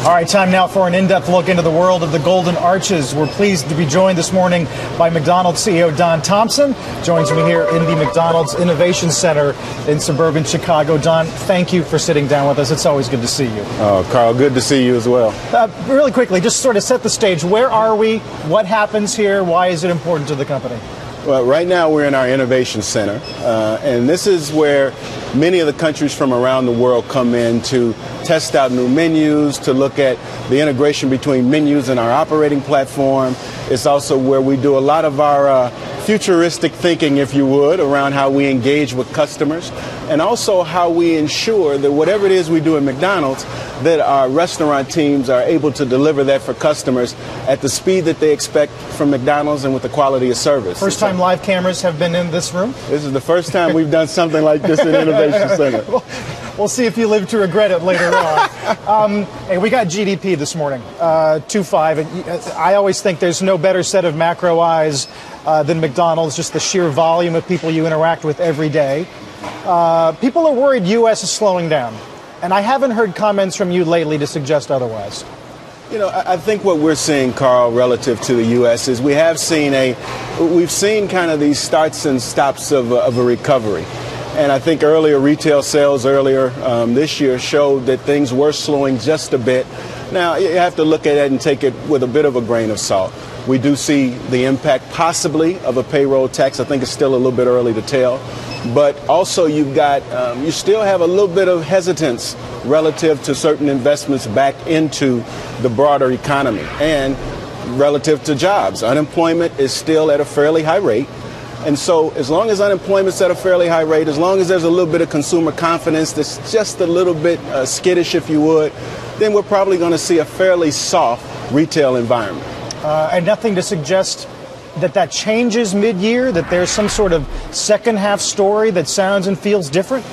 All right, time now for an in-depth look into the world of the Golden Arches. We're pleased to be joined this morning by McDonald's CEO Don Thompson. Joins me here in the McDonald's Innovation Center in suburban Chicago. Don, thank you for sitting down with us. It's always good to see you. Oh, Carl, good to see you as well. Really quickly, just sort of set the stage. Where are we? What happens here? Why is it important to the company? Well, right now we're in our Innovation Center, and this is where many of the countries from around the world come in to test out new menus, to look at the integration between menus and our operating platform. It's also where we do a lot of our futuristic thinking, if you would, around how we engage with customers, and also how we ensure that whatever it is we do at McDonald's, that our restaurant teams are able to deliver that for customers at the speed that they expect from McDonald's and with the quality of service. First time live cameras have been in this room? This is the first time we've done something like this in Innovation Center. We'll see if you live to regret it later on. Hey, we got GDP this morning, 2.5. I always think there's no better set of macro eyes than McDonald's, just the sheer volume of people you interact with every day. People are worried U.S. is slowing down, and I haven't heard comments from you lately to suggest otherwise. You know, I think what we're seeing, Carl, relative to the U.S. is we've seen kind of these starts and stops of a recovery. And I think retail sales earlier this year showed that things were slowing just a bit. Now, you have to look at it and take it with a bit of a grain of salt. We do see the impact possibly of a payroll tax. I think it's still a little bit early to tell. But also you still have a little bit of hesitance relative to certain investments back into the broader economy and relative to jobs. Unemployment is still at a fairly high rate. And so as long as unemployment's at a fairly high rate, as long as there's a little bit of consumer confidence that's just a little bit skittish, if you would, then we're probably going to see a fairly soft retail environment. And nothing to suggest that changes mid-year, that there's some sort of second half story that sounds and feels different?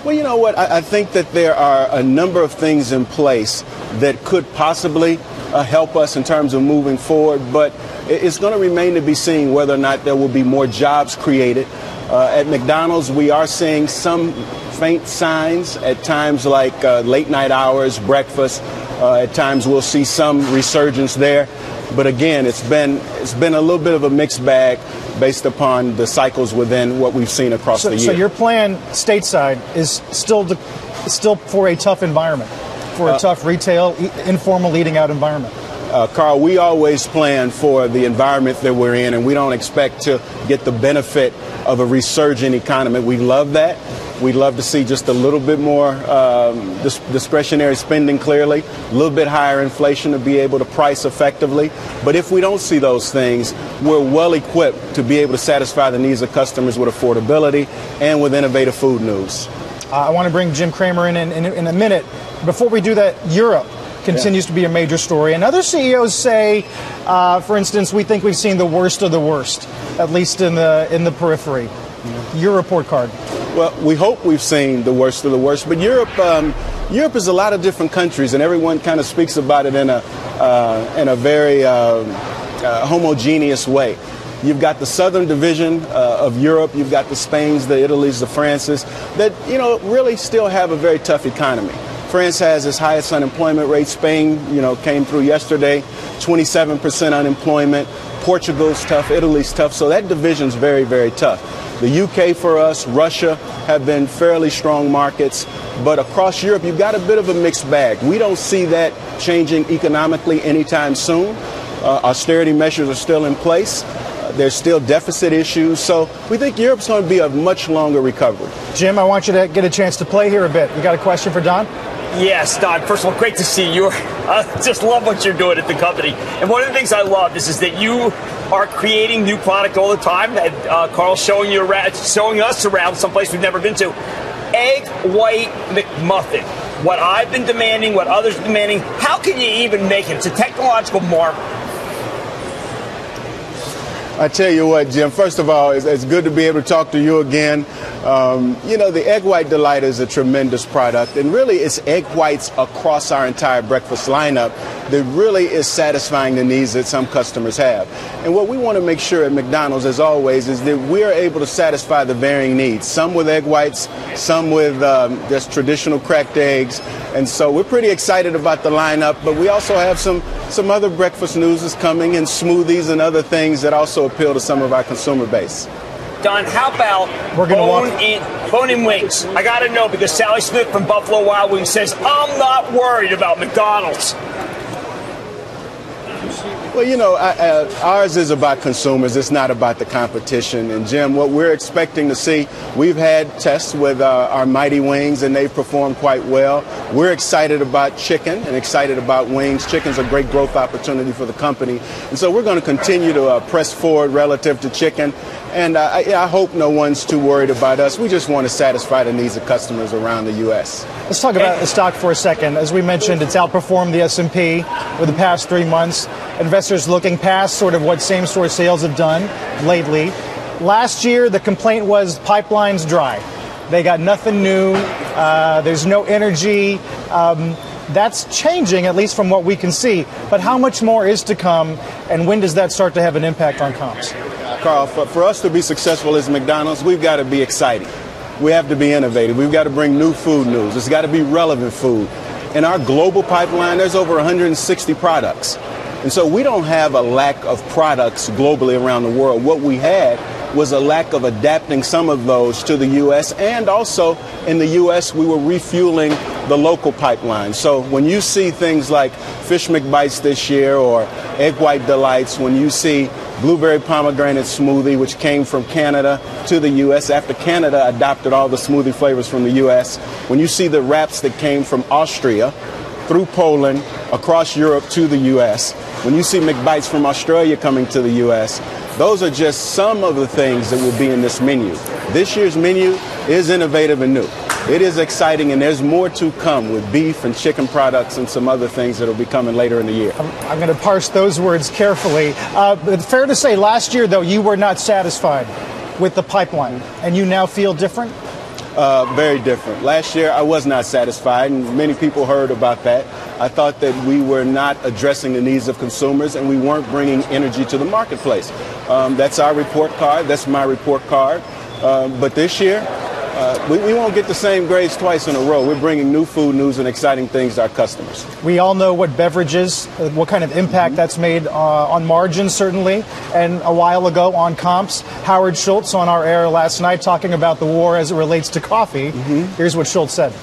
Well, you know what? I think that there are a number of things in place that could possibly help us in terms of moving forward, but it's going to remain to be seen whether or not there will be more jobs created. At McDonald's, we are seeing some faint signs at times like late night hours, breakfast. At times we'll see some resurgence there. But again, it's been a little bit of a mixed bag based upon the cycles within what we've seen across the year. So your plan stateside is still for a tough environment, for a tough retail, informal eating out environment. Carl, we always plan for the environment that we're in, and we don't expect to get the benefit of a resurgent economy. We love that. We'd love to see just a little bit more discretionary spending, clearly, a little bit higher inflation to be able to price effectively. But if we don't see those things, we're well equipped to be able to satisfy the needs of customers with affordability and with innovative food news. I want to bring Jim Cramer in a minute. Before we do that, Europe continues to be a major story. And other CEOs say, for instance, we think we've seen the worst of the worst, at least in the periphery. Your report card. Well, we hope we've seen the worst of the worst, but Europe is a lot of different countries, and everyone kind of speaks about it in a very homogeneous way. You've got the southern division of Europe. You've got the Spains, the Italys, the Frances that really still have a very tough economy. France has its highest unemployment rate. Spain, came through yesterday, 27% unemployment. Portugal's tough. Italy's tough. So that division's very, very tough. The UK for us, Russia have been fairly strong markets. But across Europe, you've got a bit of a mixed bag. We don't see that changing economically anytime soon. Austerity measures are still in place. There's still deficit issues. So we think Europe's going to be a much longer recovery. Jim, I want you to get a chance to play here a bit. You got a question for Don? Yes, Don. First of all, great to see you. I just love what you're doing at the company. And one of the things I love is that you are creating new product all the time. And Carl's showing us around someplace we've never been to. Egg white McMuffin. What I've been demanding, what others are demanding. How can you even make it? It's a technological marvel. I tell you what, Jim, first of all, it's good to be able to talk to you again. The Egg White Delight is a tremendous product, and really it's egg whites across our entire breakfast lineup that really is satisfying the needs that some customers have. And what we want to make sure at McDonald's, as always, is that we're able to satisfy the varying needs, some with egg whites, some with just traditional cracked eggs. And so we're pretty excited about the lineup, but we also have some other breakfast news is coming, and smoothies and other things that also appeal to some of our consumer base. Don, how about bone-in wings? I got to know, because Sally Smith from Buffalo Wild Wings says, I'm not worried about McDonald's. Well, ours is about consumers. It's not about the competition. And, Jim, what we're expecting to see, we've had tests with our Mighty Wings, and they've performed quite well. We're excited about chicken and excited about wings. Chicken's a great growth opportunity for the company. And so we're going to continue to press forward relative to chicken. And I hope no one's too worried about us. We just want to satisfy the needs of customers around the U.S. Let's talk about the stock for a second. As we mentioned, it's outperformed the S&P for the past 3 months. Investors looking past sort of what same-store sales have done lately. Last year, the complaint was pipelines dry. They got nothing new. There's no energy. That's changing, at least from what we can see. But how much more is to come, and when does that start to have an impact on comps? Carl, for us to be successful as McDonald's, we've got to be exciting. We have to be innovative. We've got to bring new food news. It's got to be relevant food. In our global pipeline, there's over 160 products. And so we don't have a lack of products globally around the world. What we had was a lack of adapting some of those to the U.S. And also in the U.S., we were refueling the local pipeline. So when you see things like Fish McBites this year or Egg White Delights, when you see Blueberry Pomegranate Smoothie, which came from Canada to the U.S. after Canada adopted all the smoothie flavors from the U.S., when you see the wraps that came from Austria through Poland, across Europe to the U.S., when you see McBites from Australia coming to the U.S., those are just some of the things that will be in this menu. This year's menu is innovative and new. It is exciting, and there's more to come with beef and chicken products and some other things that will be coming later in the year. I'm going to parse those words carefully. But fair to say, last year, though, you were not satisfied with the pipeline, and you now feel different? Very different. Last year, I was not satisfied, and many people heard about that. I thought that we were not addressing the needs of consumers, and we weren't bringing energy to the marketplace. That's our report card. That's my report card. But this year, we won't get the same grades twice in a row. We're bringing new food news and exciting things to our customers. We all know what beverages, what kind of impact that's made on margins, certainly, and a while ago on comps. Howard Schultz on our air last night talking about the war as it relates to coffee. Here's what Schultz said.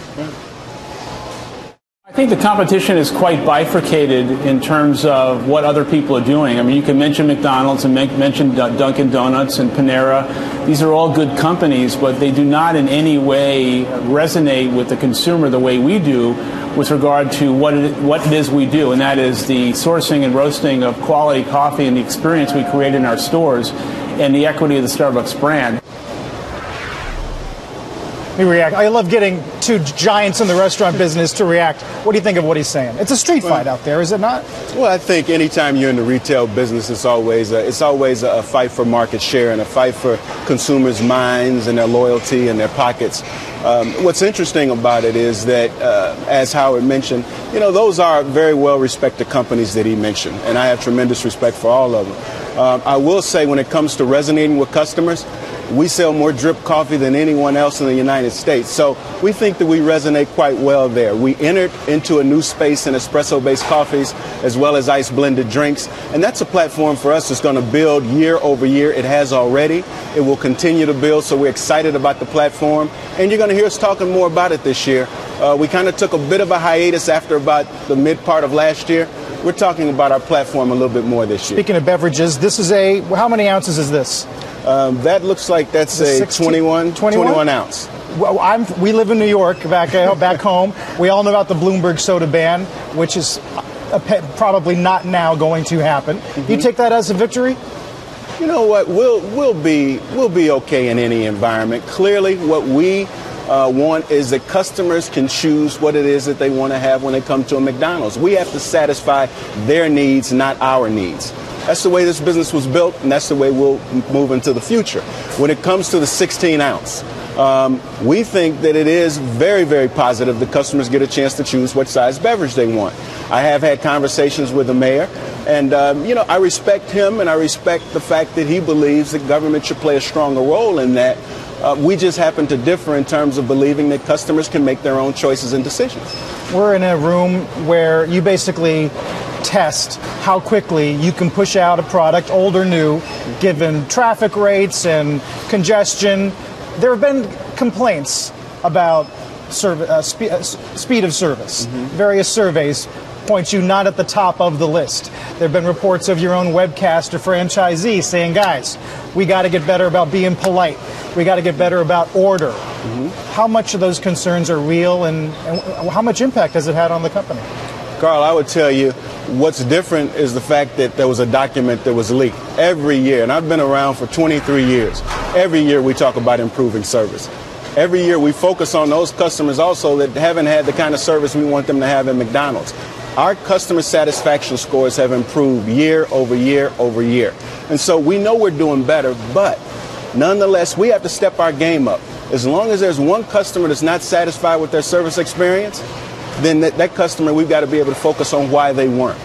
I think the competition is quite bifurcated in terms of what other people are doing. I mean, you can mention McDonald's and mention Dunkin' Donuts and Panera. These are all good companies, but they do not in any way resonate with the consumer the way we do with regard to what it is we do, and that is the sourcing and roasting of quality coffee and the experience we create in our stores and the equity of the Starbucks brand. Let me react. I love getting two giants in the restaurant business to react. What do you think of what he's saying? It's a street fight out there, is it not? Well, I think anytime you're in the retail business, it's always a fight for market share and a fight for consumers' minds and their loyalty and their pockets. What's interesting about it is that, as Howard mentioned, those are very well-respected companies that he mentioned, and I have tremendous respect for all of them. I will say when it comes to resonating with customers, we sell more drip coffee than anyone else in the United States. So we think that we resonate quite well there. We entered into a new space in espresso-based coffees as well as ice blended drinks. And that's a platform for us that's going to build year over year. It has already. It will continue to build. So we're excited about the platform. And you're going to hear us talking more about it this year. We kind of took a bit of a hiatus after about the mid part of last year. We're talking about our platform a little bit more this year. Speaking of beverages, this is how many ounces is this? That looks like that's a 21 ounce. Well, we live in New York, back home. We all know about the Bloomberg soda ban, which is probably not now going to happen. You take that as a victory? You know what? We'll be okay in any environment. Clearly, what we want is that customers can choose what it is that they want to have when they come to a McDonald's. We have to satisfy their needs, not our needs. That's the way this business was built, and that's the way we'll move into the future. When it comes to the 16-ounce, we think that it is very, very positive that customers get a chance to choose what size beverage they want. I have had conversations with the mayor, and I respect him, and I respect the fact that he believes that government should play a stronger role in that. We just happen to differ in terms of believing that customers can make their own choices and decisions. We're in a room where you basically test how quickly you can push out a product, old or new, given traffic rates and congestion. There have been complaints about speed of service. Various surveys point you not at the top of the list. There have been reports of your own webcast or franchisee saying, guys, we got to get better about being polite. We got to get better about order. How much of those concerns are real, and how much impact has it had on the company? Carl, I would tell you what's different is the fact that there was a document that was leaked every year, and I've been around for 23 years. Every year we talk about improving service. Every year we focus on those customers also that haven't had the kind of service we want them to have at McDonald's. Our customer satisfaction scores have improved year over year over year. And so we know we're doing better, but nonetheless, we have to step our game up. As long as there's one customer that's not satisfied with their service experience, then that customer, we've got to be able to focus on why they weren't.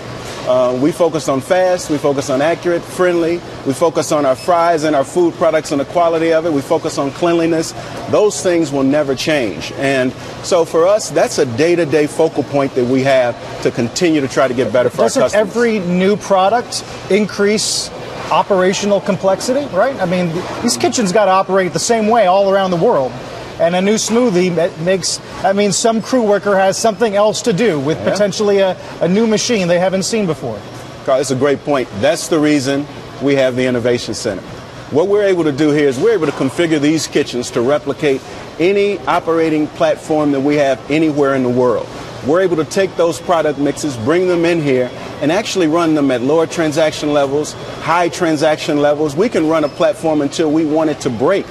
We focus on fast, we focus on accurate, friendly, we focus on our fries and our food products and the quality of it, we focus on cleanliness. Those things will never change. And so for us, that's a day-to-day focal point that we have to continue to try to get better for our customers. Doesn't every new product increase operational complexity, right? I mean, these kitchens got to operate the same way all around the world. And a new smoothie that means some crew worker has something else to do with potentially a new machine they haven't seen before. Carl, it's a great point. That's the reason we have the Innovation Center. What we're able to do here is we're able to configure these kitchens to replicate any operating platform that we have anywhere in the world. We're able to take those product mixes, bring them in here, and actually run them at lower transaction levels, high transaction levels. We can run a platform until we want it to break.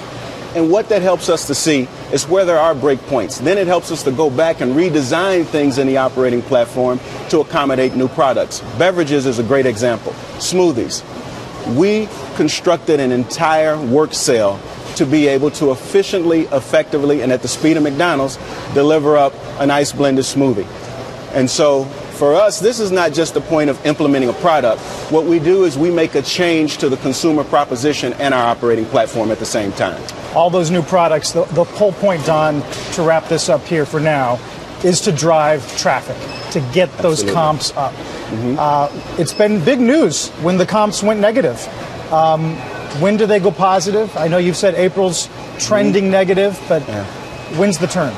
And what that helps us to see is where there are break points. Then it helps us to go back and redesign things in the operating platform to accommodate new products. Beverages is a great example. Smoothies. We constructed an entire work cell to be able to efficiently, effectively, and at the speed of McDonald's, deliver up a nice blended smoothie. And so for us, this is not just a point of implementing a product. What we do is we make a change to the consumer proposition and our operating platform at the same time. All those new products, the whole point, Don, to wrap this up here for now, is to drive traffic, to get those comps up. It's been big news when the comps went negative. When do they go positive? I know you've said April's trending negative, but when's the turn?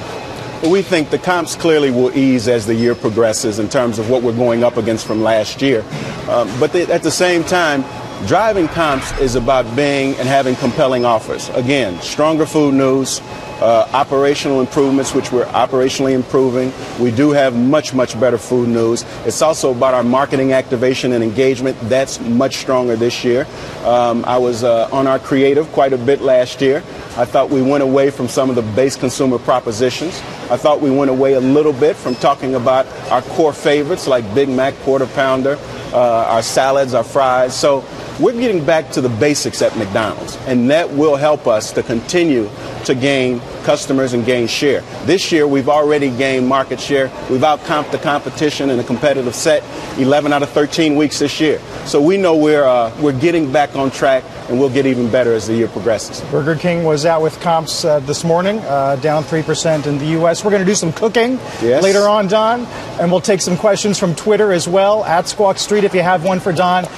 We think the comps clearly will ease as the year progresses in terms of what we're going up against from last year. But at the same time, driving comps is about being and having compelling offers. Again, stronger food news, operational improvements, which we're operationally improving. We do have much, much better food news. It's also about our marketing activation and engagement. That's much stronger this year. I was on our creative quite a bit last year. I thought we went away from some of the base consumer propositions. I thought we went away a little bit from talking about our core favorites like Big Mac, Quarter Pounder, our salads, our fries. So we're getting back to the basics at McDonald's, and that will help us to continue to gain customers and gain share. This year, we've already gained market share. We've out-comped the competition in a competitive set 11 out of 13 weeks this year. So we know we're getting back on track, and we'll get even better as the year progresses. Burger King was out with comps this morning, down 3% in the U.S. We're going to do some cooking later on, Don, and we'll take some questions from Twitter as well, at Squawk Street if you have one for Don.